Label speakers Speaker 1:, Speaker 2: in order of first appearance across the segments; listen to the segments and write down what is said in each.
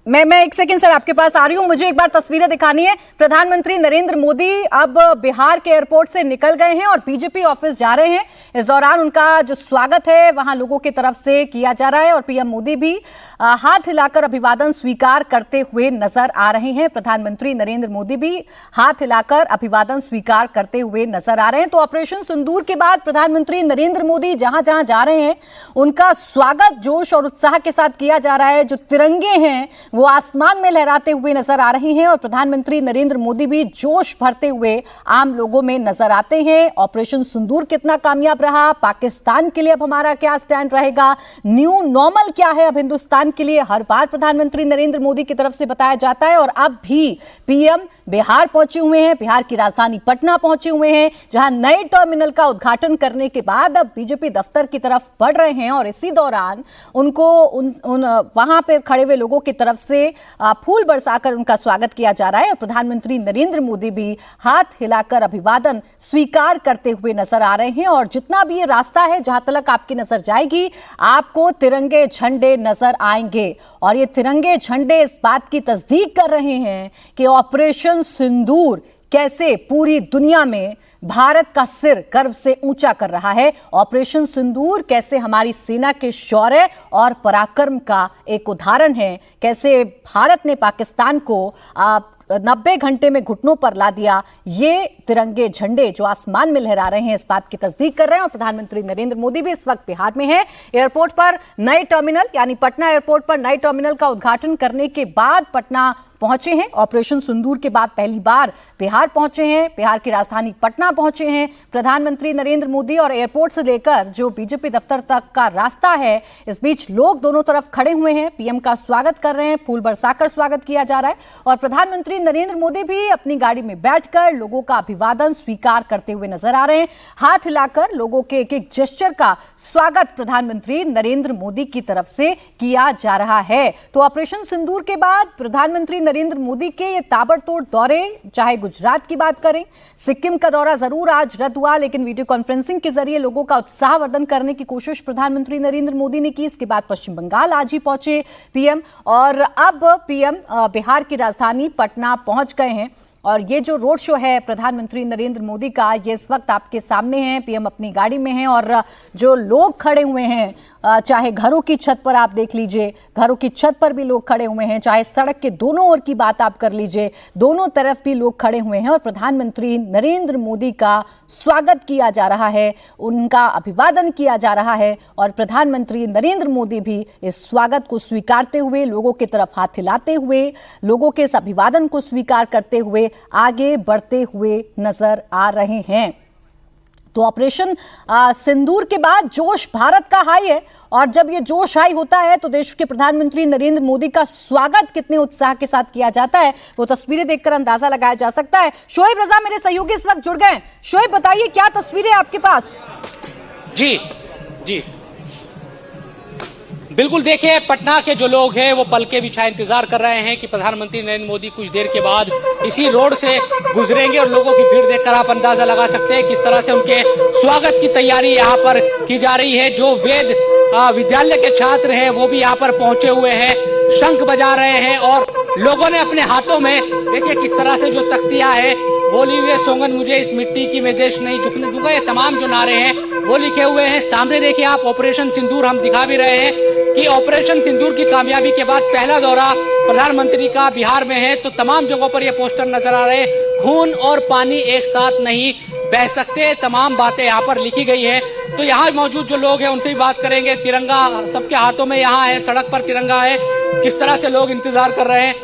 Speaker 1: मैं एक second sir आपके पास आ रही हूं। मुझे एक बार तस्वीरें दिखानी है। प्रधानमंत्री नरेंद्र मोदी अब बिहार के एयरपोर्ट से निकल गए हैं और बीजेपी ऑफिस जा रहे हैं। इस दौरान उनका जो स्वागत है वहां लोगों की तरफ से किया जा रहा है और पीएम मोदी भी हाथ हिलाकर अभिवादन स्वीकार करते हुए नजर आ रहे हैं। प्रधानमंत्री नरेंद्र मोदी भी हाथ हिलाकर अभिवादन स्वीकार करते हुए नजर आ रहे हैं। तो ऑपरेशन सिंदूर के बाद प्रधानमंत्री नरेंद्र मोदी जहां जहां जा रहे हैं उनका स्वागत जोश और उत्साह के साथ किया जा रहा है। जो तिरंगे हैं वो आसमान में लहराते हुए नजर आ रहे हैं और प्रधानमंत्री नरेंद्र मोदी भी जोश भरते हुए आम लोगों में नजर आते हैं। ऑपरेशन सिंदूर कितना कामयाब रहा, पाकिस्तान के लिए अब हमारा क्या स्टैंड रहेगा, न्यू नॉर्मल क्या है अब हिंदुस्तान के लिए, हर बार प्रधानमंत्री नरेंद्र मोदी की तरफ से बताया जाता है। और अब भी पीएम बिहार पहुंचे हुए हैं, बिहार की राजधानी पटना पहुंचे हुए हैं, जहां नए टर्मिनल का उद्घाटन करने के बाद अब बीजेपी दफ्तर की तरफ बढ़ रहे हैं और इसी दौरान उनको वहां पर खड़े हुए लोगों की तरफ से फूल बरसाकर उनका स्वागत किया जा रहा है। और प्रधानमंत्री नरेंद्र मोदी भी हाथ हिलाकर अभिवादन स्वीकार करते हुए नजर आ रहे हैं। और जितना भी ये रास्ता है जहां तक आपकी नजर जाएगी आपको तिरंगे झंडे नजर आएंगे और ये तिरंगे झंडे इस बात की तस्दीक कर रहे हैं कि ऑपरेशन सिंदूर कैसे पूरी दुनिया में भारत का सिर गर्व से ऊंचा कर रहा है। ऑपरेशन सिंदूर कैसे हमारी सेना के शौर्य और पराक्रम का एक उदाहरण है, कैसे भारत ने पाकिस्तान को 90 घंटे में घुटनों पर ला दिया। ये तिरंगे झंडे जो आसमान में लहरा रहे हैं इस बात की तस्दीक कर रहे हैं। और प्रधानमंत्री नरेंद्र मोदी भी इस वक्त बिहार में हैं। एयरपोर्ट पर नए टर्मिनल यानी पटना एयरपोर्ट पर नए टर्मिनल का उद्घाटन करने के बाद पटना पहुंचे हैं। ऑपरेशन सिंदूर के बाद पहली बार बिहार पहुंचे हैं, बिहार की राजधानी पटना पहुंचे हैं प्रधानमंत्री नरेंद्र मोदी। और एयरपोर्ट से लेकर जो बीजेपी दफ्तर तक का रास्ता है इस बीच लोग दोनों तरफ खड़े हुए हैं, पीएम का स्वागत कर रहे हैं, फूल बरसाकर स्वागत किया जा रहा है। और प्रधानमंत्री नरेंद्र मोदी भी अपनी गाड़ी में बैठकर लोगों का अभिवादन स्वीकार करते हुए नजर आ रहे हैं। हाथ हिलाकर लोगों के एक एक जेस्चर का स्वागत प्रधानमंत्री नरेंद्र मोदी की तरफ से किया जा रहा है। तो ऑपरेशन सिंदूर के बाद प्रधानमंत्री नरेंद्र मोदी के ये ताबड़तोड़ दौरे, चाहे गुजरात की बात करें, सिक्किम का दौरा जरूर आज रद्द हुआ लेकिन वीडियो कॉन्फ्रेंसिंग के जरिए लोगों का उत्साहवर्धन करने की कोशिश प्रधानमंत्री नरेंद्र मोदी ने की। इसके बाद पश्चिम बंगाल आज ही पहुंचे पीएम और अब पीएम बिहार की राजधानी पटना पहुंच गए हैं। और ये जो रोड शो है प्रधानमंत्री नरेंद्र मोदी का ये इस वक्त आपके सामने है। पीएम अपनी गाड़ी में हैं और जो लोग खड़े हुए हैं, चाहे घरों की छत पर आप देख लीजिए, घरों की छत पर भी लोग खड़े हुए हैं, चाहे सड़क के दोनों ओर की बात आप कर लीजिए, दोनों तरफ भी लोग खड़े हुए हैं और प्रधानमंत्री नरेंद्र मोदी का स्वागत किया जा रहा है, उनका अभिवादन किया जा रहा है। और प्रधानमंत्री नरेंद्र मोदी भी इस स्वागत को स्वीकारते हुए, लोगों की तरफ हाथ हिलाते हुए, लोगों के इस अभिवादन को स्वीकार करते हुए आगे बढ़ते हुए नजर आ रहे हैं। तो ऑपरेशन सिंदूर के बाद जोश भारत का हाई है और जब ये जोश हाई होता है तो देश के प्रधानमंत्री नरेंद्र मोदी का स्वागत कितने उत्साह के साथ किया जाता है वो तस्वीरें देखकर अंदाजा लगाया जा सकता है। शोएब रजा मेरे सहयोगी इस वक्त जुड़ गए। शोएब बताइए क्या तस्वीरें आपके पास?
Speaker 2: जी जी बिल्कुल, देखिए पटना के जो लोग हैं वो पल के बिछाए इंतजार कर रहे हैं कि प्रधानमंत्री नरेंद्र मोदी कुछ देर के बाद इसी रोड से गुजरेंगे और लोगों की भीड़ देखकर आप अंदाजा लगा सकते हैं किस तरह से उनके स्वागत की तैयारी यहाँ पर की जा रही है। जो वेद विद्यालय के छात्र हैं वो भी यहाँ पर पहुंचे हुए हैं, शंख बजा रहे हैं और लोगों ने अपने हाथों में देखिए किस तरह से जो तख्तियां है, बोली हुई सोगन मुझे इस मिट्टी की, मैं देश नहीं झुकने दूंगा, ये तमाम जो नारे हैं वो लिखे हुए हैं। सामने देखिए आप ऑपरेशन सिंदूर हम दिखा भी रहे हैं कि ऑपरेशन सिंदूर की कामयाबी के बाद पहला दौरा प्रधानमंत्री का बिहार में है। तो तमाम जगहों पर ये पोस्टर नजर आ रहे हैं, खून और पानी एक साथ नहीं बह सकते, तमाम बातें यहाँ पर लिखी गई है। तो यहाँ मौजूद जो लोग हैं उनसे भी बात करेंगे। तिरंगा सबके हाथों में यहाँ है, सड़क पर तिरंगा है, किस तरह से लोग इंतजार कर रहे हैं,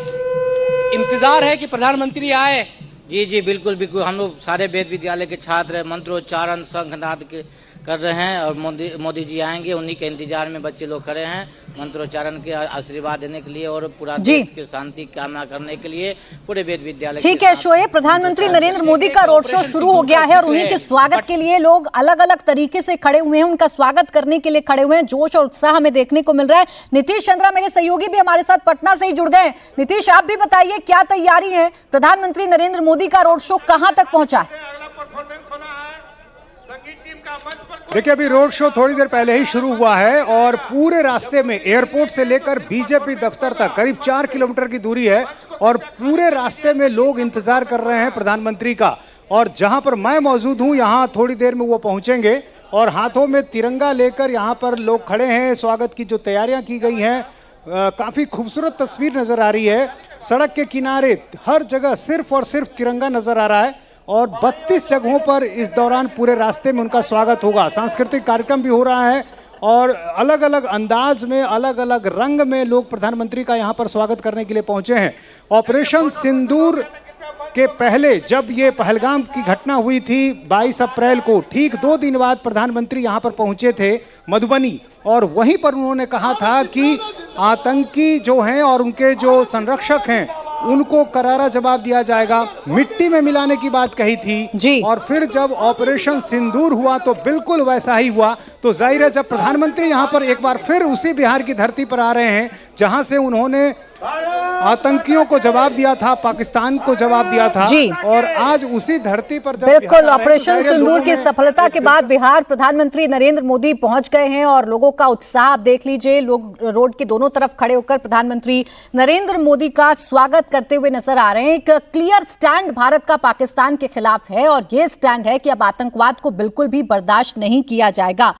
Speaker 2: इंतजार है कि प्रधानमंत्री आए।
Speaker 3: जी जी बिल्कुल बिल्कुल, हम लोग सारे वेद विद्यालय के छात्र मंत्रोच्चारण शंखनाद के कर रहे हैं और मोदी जी आएंगे, उन्हीं के इंतजार में बच्चे लोग खड़े हैं मंत्रोच्चारण के आशीर्वाद देने के लिए और पूरा देश की शांति कामना करने के लिए पूरे वेद विद्यालय।
Speaker 1: ठीक है शोएब, प्रधानमंत्री नरेंद्र मोदी का रोड शो शुरू हो गया है और उन्हीं के स्वागत के लिए लोग अलग अलग तरीके से खड़े हुए हैं, उनका स्वागत करने के लिए खड़े हुए हैं। जोश और उत्साह हमें देखने को मिल रहा है। नीतीश चंद्रा मेरे सहयोगी भी हमारे साथ पटना से ही जुड़ गए। नीतीश आप भी बताइए क्या तैयारी है, प्रधानमंत्री नरेंद्र मोदी का रोड शो कहां तक पहुंचा है?
Speaker 4: देखिए अभी रोड शो थोड़ी देर पहले ही शुरू हुआ है और पूरे रास्ते में एयरपोर्ट से लेकर बीजेपी दफ्तर तक करीब 4 किलोमीटर की दूरी है और पूरे रास्ते में लोग इंतजार कर रहे हैं प्रधानमंत्री का। और जहां पर मैं मौजूद हूं यहां थोड़ी देर में वो पहुंचेंगे और हाथों में तिरंगा लेकर यहां पर लोग खड़े हैं। स्वागत की जो तैयारियां की गई हैं, काफी खूबसूरत तस्वीर नजर आ रही है। सड़क के किनारे हर जगह सिर्फ और सिर्फ तिरंगा नजर आ रहा है और 32 जगहों पर इस दौरान पूरे रास्ते में उनका स्वागत होगा। सांस्कृतिक कार्यक्रम भी हो रहा है और अलग अलग अंदाज में, अलग अलग रंग में लोग प्रधानमंत्री का यहां पर स्वागत करने के लिए पहुंचे हैं। ऑपरेशन सिंदूर के पहले जब ये पहलगाम की घटना हुई थी 22 अप्रैल को, ठीक 2 दिन बाद प्रधानमंत्री यहां पर पहुंचे थे मधुबनी और वहीं पर उन्होंने कहा था कि आतंकी जो हैं और उनके जो संरक्षक हैं उनको करारा जवाब दिया जाएगा। मिट्टी में मिलाने की बात कही थी
Speaker 1: जी।
Speaker 4: और फिर जब ऑपरेशन सिंदूर हुआ तो बिल्कुल वैसा ही हुआ। तो जाहिर है जब प्रधानमंत्री यहां पर एक बार फिर उसी बिहार की धरती पर आ रहे हैं जहां से उन्होंने आतंकियों को जवाब दिया था, पाकिस्तान को जवाब दिया था
Speaker 1: जी।
Speaker 4: और आज उसी धरती पर जब
Speaker 1: बिल्कुल ऑपरेशन सिंदूर की सफलता के बाद बिहार प्रधानमंत्री नरेंद्र मोदी पहुंच गए हैं और लोगों का उत्साह आप देख लीजिए। लोग रोड के दोनों तरफ खड़े होकर प्रधानमंत्री नरेंद्र मोदी का स्वागत करते हुए नजर आ रहे हैं। एक क्लियर स्टैंड भारत का पाकिस्तान के खिलाफ है और ये स्टैंड है कि अब आतंकवाद को बिल्कुल भी बर्दाश्त नहीं किया जाएगा।